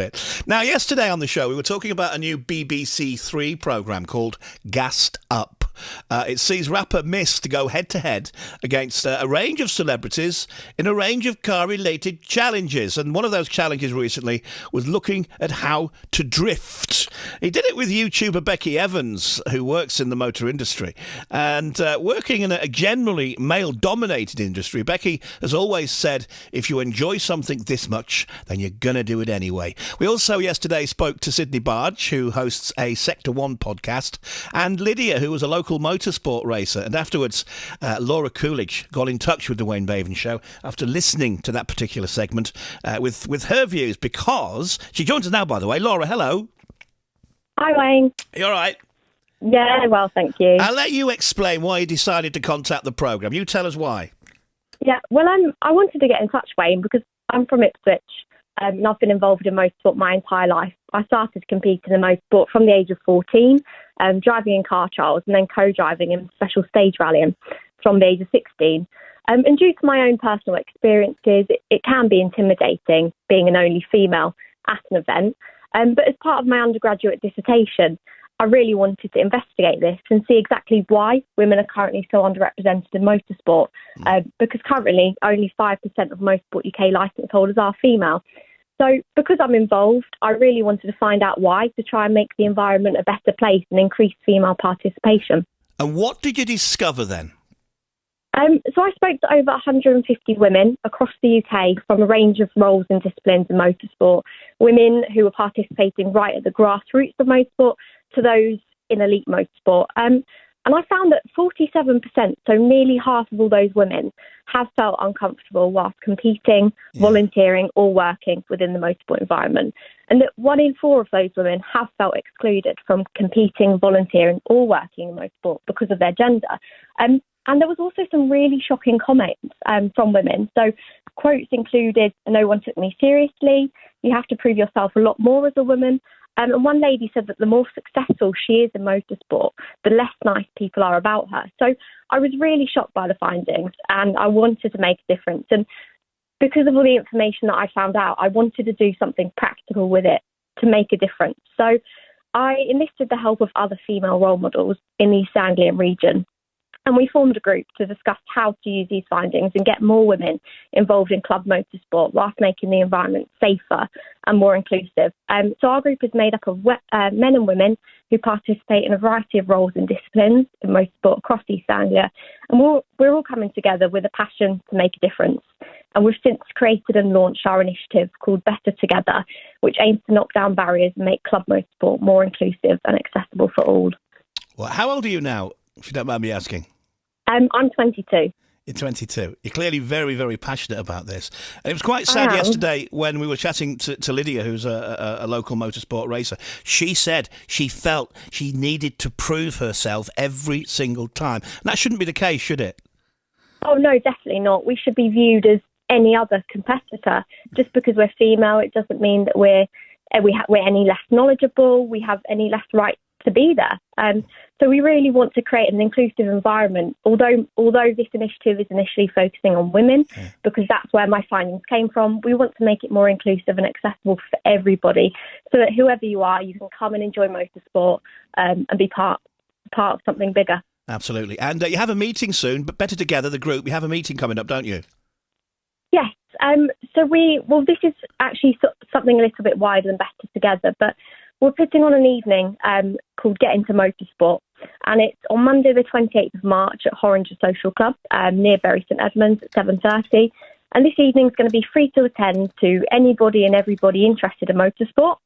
bit. Now, yesterday on the show, we were talking about a new BBC Three programme called Gassed Up. It sees rapper Mist go head-to-head against a range of celebrities in a range of car-related challenges. And one of those challenges recently was looking at how to drift. He did it with YouTuber Becky Evans, who works in the motor industry. And working in a generally male-dominated industry, Becky has always said, if you enjoy something this much, then you're going to do it anyway. We also yesterday spoke to Sydney Barge, who hosts a Sector 1 podcast, and Lydia, who was a local motorsport racer. And afterwards, Laura Cooledge got in touch with the Wayne Baven Show after listening to that particular segment with her views, because she joins us now, by the way. Laura, hello. Hi, Wayne. You all right? Yeah, well, thank you. I'll let you explain why you decided to contact the programme. You tell us why. Yeah, well, I wanted to get in touch, Wayne, because I'm from Ipswich, and I've been involved in motorsport my entire life. I started competing in motorsport from the age of 14, driving in car trials and then co-driving in special stage rallying from the age of 16. And due to my own personal experiences, it can be intimidating being an only female at an event. But as part of my undergraduate dissertation, I really wanted to investigate this and see exactly why women are currently so underrepresented in motorsport, because currently only 5% of Motorsport UK licence holders are female. So because I'm involved, I really wanted to find out why, to try and make the environment a better place and increase female participation. And what did you discover then? So I spoke to over 150 women across the UK from a range of roles and disciplines in motorsport, women who were participating right at the grassroots of motorsport to those in elite motorsport. And I found that 47%, so nearly half of all those women, have felt uncomfortable whilst competing, volunteering or working within the motorsport environment. And that 1 in 4 of those women have felt excluded from competing, volunteering or working in motorsport because of their gender. And there was also some really shocking comments from women. So quotes included, "No one took me seriously," "You have to prove yourself a lot more as a woman." And one lady said that the more successful she is in motorsport, the less nice people are about her. So I was really shocked by the findings and I wanted to make a difference. And because of all the information that I found out, I wanted to do something practical with it to make a difference. So I enlisted the help of other female role models in the East Anglian region. And we formed a group to discuss how to use these findings and get more women involved in club motorsport whilst making the environment safer and more inclusive. So our group is made up of men and women who participate in a variety of roles and disciplines in motorsport across East Anglia. And we're all coming together with a passion to make a difference. And we've since created and launched our initiative called Better Together, which aims to knock down barriers and make club motorsport more inclusive and accessible for all. Well, how old are you now, if you don't mind me asking? I'm 22. You're 22. You're clearly very, very passionate about this. And it was quite sad yesterday when we were chatting to Lydia, who's a local motorsport racer. She said she felt she needed to prove herself every single time. And that shouldn't be the case, should it? Oh, no, definitely not. We should be viewed as any other competitor. Just because we're female, it doesn't mean that we're any less knowledgeable, we have any less right to be there. So we really want to create an inclusive environment, although this initiative is initially focusing on women, because that's where my findings came from. We want to make it more inclusive and accessible for everybody, so that whoever you are, you can come and enjoy motorsport and be part of something bigger. Absolutely. And you have a meeting soon, but Better Together, the group, you have a meeting coming up, don't you? Yes. This is actually something a little bit wider than Better Together, but we're putting on an evening called Get Into Motorsport, and it's on Monday the 28th of March at Cooledge Social Club near Bury St Edmunds at 7:30. And this evening is going to be free to attend to anybody and everybody interested in motorsport.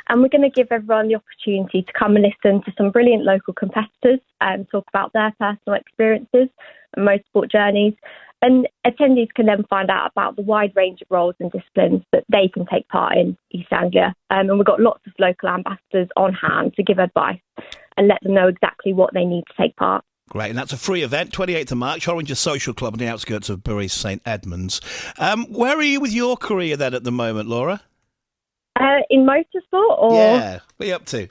And we're going to give everyone the opportunity to come and listen to some brilliant local competitors and talk about their personal experiences and motorsport journeys. And attendees can then find out about the wide range of roles and disciplines that they can take part in East Anglia. And we've got lots of local ambassadors on hand to give advice and let them know exactly what they need to take part. Great, and that's a free event, 28th of March, Cooledge Social Club on the outskirts of Bury St Edmunds. Where are you with your career then at the moment, Laura? In motorsport? Or? Yeah, what are you up to?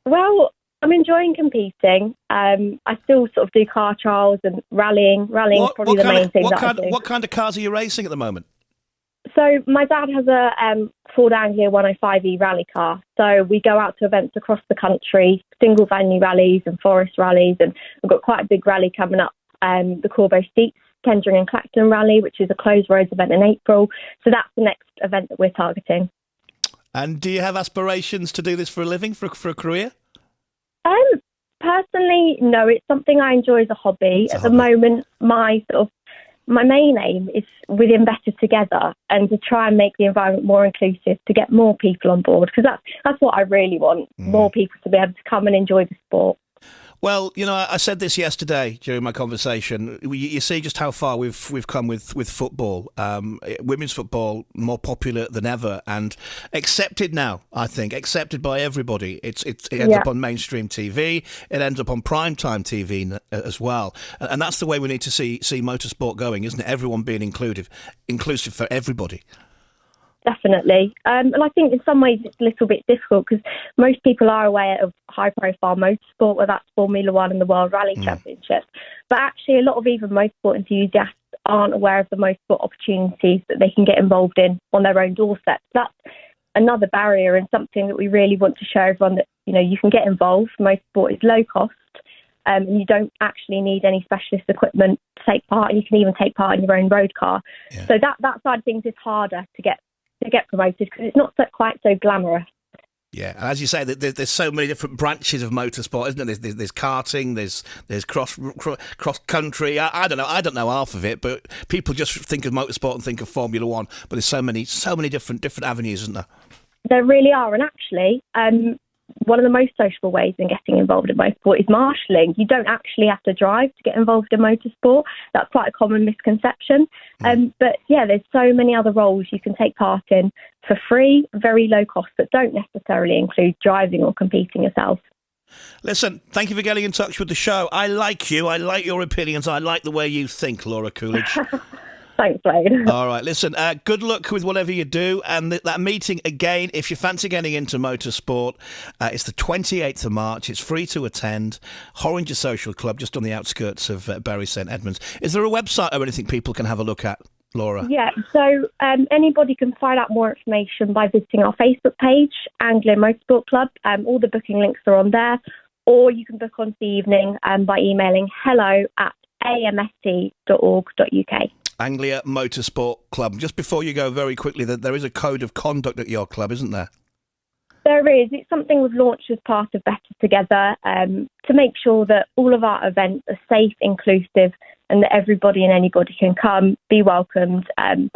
Well, I'm enjoying competing. I still sort of do car trials and rallying. Rallying is probably the main thing that I do. What kind of cars are you racing at the moment? So my dad has a Ford Anglia 105e rally car. So we go out to events across the country, single venue rallies and forest rallies, and we've got quite a big rally coming up, the Corbo Steeps Kendring and Clacton Rally, which is a closed roads event in April. So that's the next event that we're targeting. And do you have aspirations to do this for a living, for a career? Personally, no. It's something I enjoy as a hobby. At the moment, my main aim is within Better Together and to try and make the environment more inclusive, to get more people on board, because that's what I really want, more people to be able to come and enjoy the sport. Well, I said this yesterday during my conversation. You see just how far we've come with football. Women's football more popular than ever and accepted now. I think accepted by everybody. It ends up on mainstream TV. It ends up on primetime TV as well. And that's the way we need to see motorsport going, isn't it? Everyone being inclusive for everybody. Definitely. And I think in some ways it's a little bit difficult because most people are aware of high-profile motorsport, whether that's Formula One and the World Rally Championship. But actually a lot of even motorsport enthusiasts aren't aware of the motorsport opportunities that they can get involved in on their own doorstep. That's another barrier and something that we really want to show everyone that, you can get involved. Motorsport is low cost. And you don't actually need any specialist equipment to take part. And you can even take part in your own road car. Yeah. So that side of things is harder to get promoted because it's not quite so glamorous. Yeah, and as you say, there's so many different branches of motorsport, isn't there? There's karting, there's cross country. I don't know half of it, but people just think of motorsport and think of Formula One. But there's so many different avenues, isn't there? There really are, and actually, one of the most sociable ways in getting involved in motorsport is marshalling. You don't actually have to drive to get involved in motorsport. That's quite a common misconception. But yeah, there's so many other roles you can take part in for free, very low cost, that don't necessarily include driving or competing yourself. Listen, thank you for getting in touch with the show. I like you. I like your opinions. I like the way you think, Laura Cooledge. Thanks, Wayne. All right, listen, good luck with whatever you do. And that meeting, again, if you fancy getting into motorsport, it's the 28th of March. It's free to attend. Horringer Social Club, just on the outskirts of Bury St Edmunds. Is there a website or anything people can have a look at, Laura? Yeah, so anybody can find out more information by visiting our Facebook page, Anglia Motorsport Club. All the booking links are on there. Or you can book on the evening by emailing hello@amsc.org.uk. Anglia Motorsport Club. Just before you go, very quickly, that there is a code of conduct at your club, isn't there? There is. It's something we've launched as part of Better Together to make sure that all of our events are safe, inclusive, and that everybody and anybody can come, be welcomed. And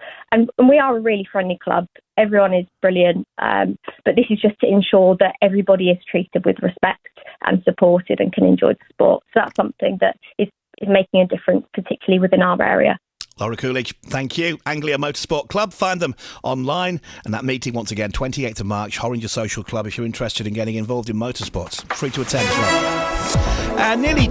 we are a really friendly club. Everyone is brilliant. But this is just to ensure that everybody is treated with respect and supported and can enjoy the sport. So that's something that is making a difference, particularly within our area. Laura Cooledge, thank you. Anglia Motorsport Club, find them online. And that meeting, once again, 28th of March, Horringer Social Club, if you're interested in getting involved in motorsports. Free to attend as well. Nearly